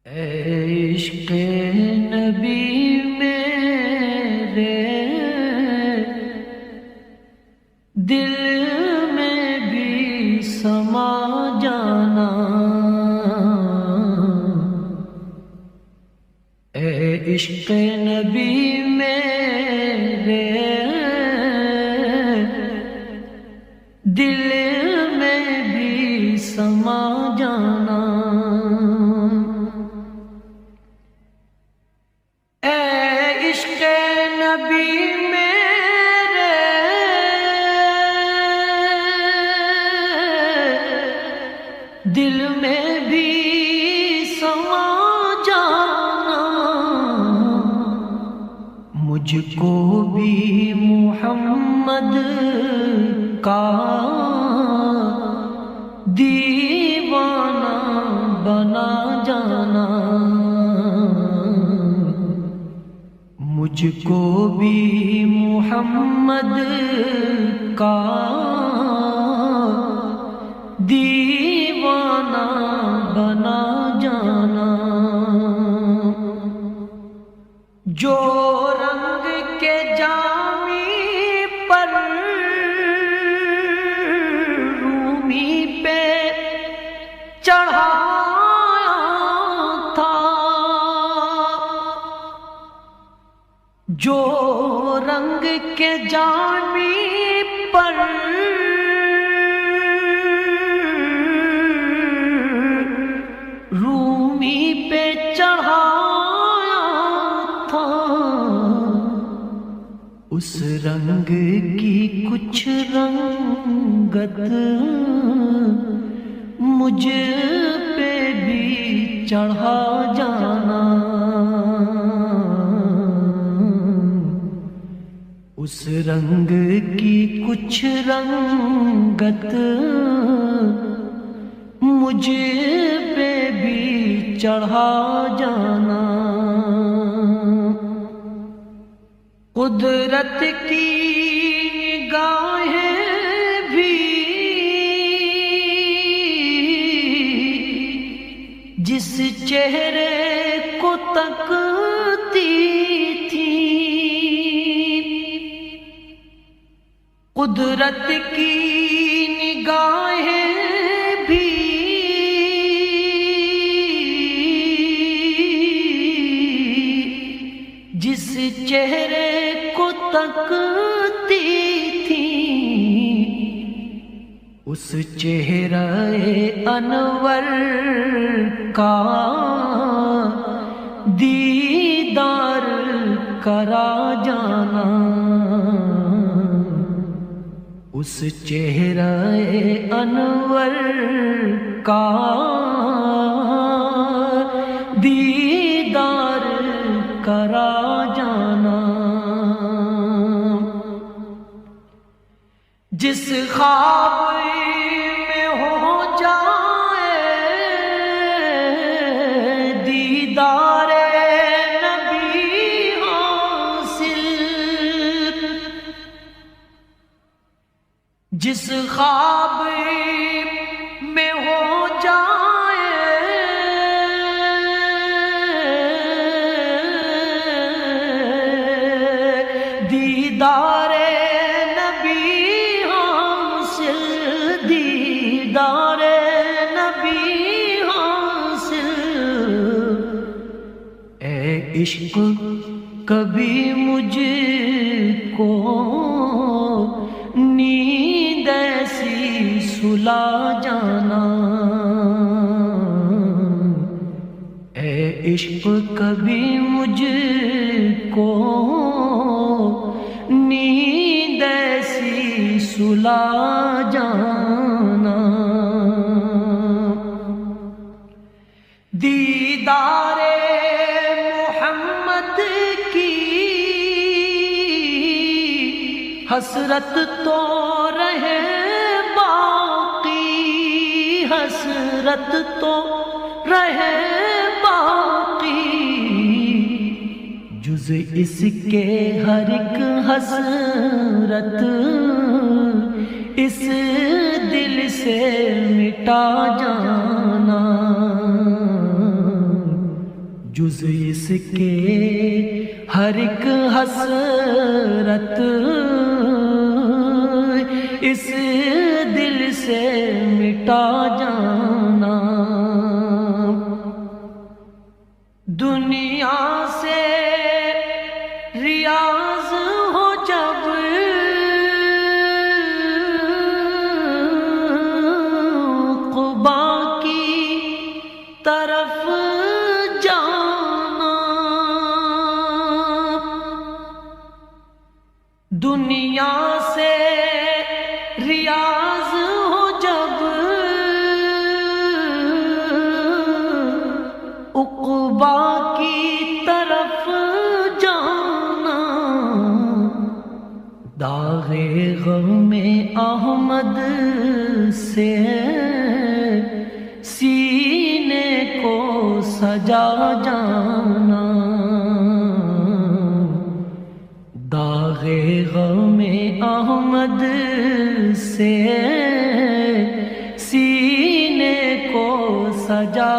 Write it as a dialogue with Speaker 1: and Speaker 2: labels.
Speaker 1: اے عشق نبی میرے دل میں بھی سما جانا، اے عشق نبی میرے دل میں بھی سما جانا، اے عشق نبی میرے دل میں بھی سما جانا، مجھ کو بھی محمد کا دیوانہ بنا جانا، مجھ کو بھی محمد کا دیوانہ بنا جانا، جو رنگ کے جامی پر رومی پہ چڑھایا تھا، جو رنگ کے جامی پر رومی پہ چڑھایا تھا، اس رنگ کی کچھ رنگت مجھ پہ بھی چڑھا جانا، اس رنگ کی کچھ رنگت مجھ پہ بھی چڑھا جانا، قدرت کی نگاہیں بھی جس چہرے کو تکتی تھی، قدرت کی نگاہیں بھی جس چہرے کو تکتی تھی، اس چہرہ انور کا دیدار کرا جانا، اس چہرہ انور کا دیدار کرا جانا، جس خواب میں ہو جائے دیدار نبی حاصل، جس خواب میں ہو جائے دیدار نبی حاصل، دیدار نبی حاصل، اے عشق کبھی مجھ کو نیند ایسی سلا جانا، اے عشق کبھی مجھ کو نیند ایسی سلا جانا، دیدار محمد کی حسرت تو رہے باقی، حسرت تو رہے باقی، جز اس کے ہر ایک حسرت اس دل سے مٹا جانا، جز اس کے ہر ایک حسرت اس دل سے مٹا جانا، دنیا سے ریاض ہو جب قبا کی طرف جانا، دنیا سے ریاض ہو جب عقبا کی طرف جانا، داغ غم احمد سے سینے کو سجا جانا، داغ غم احمد سے سینے کو سجا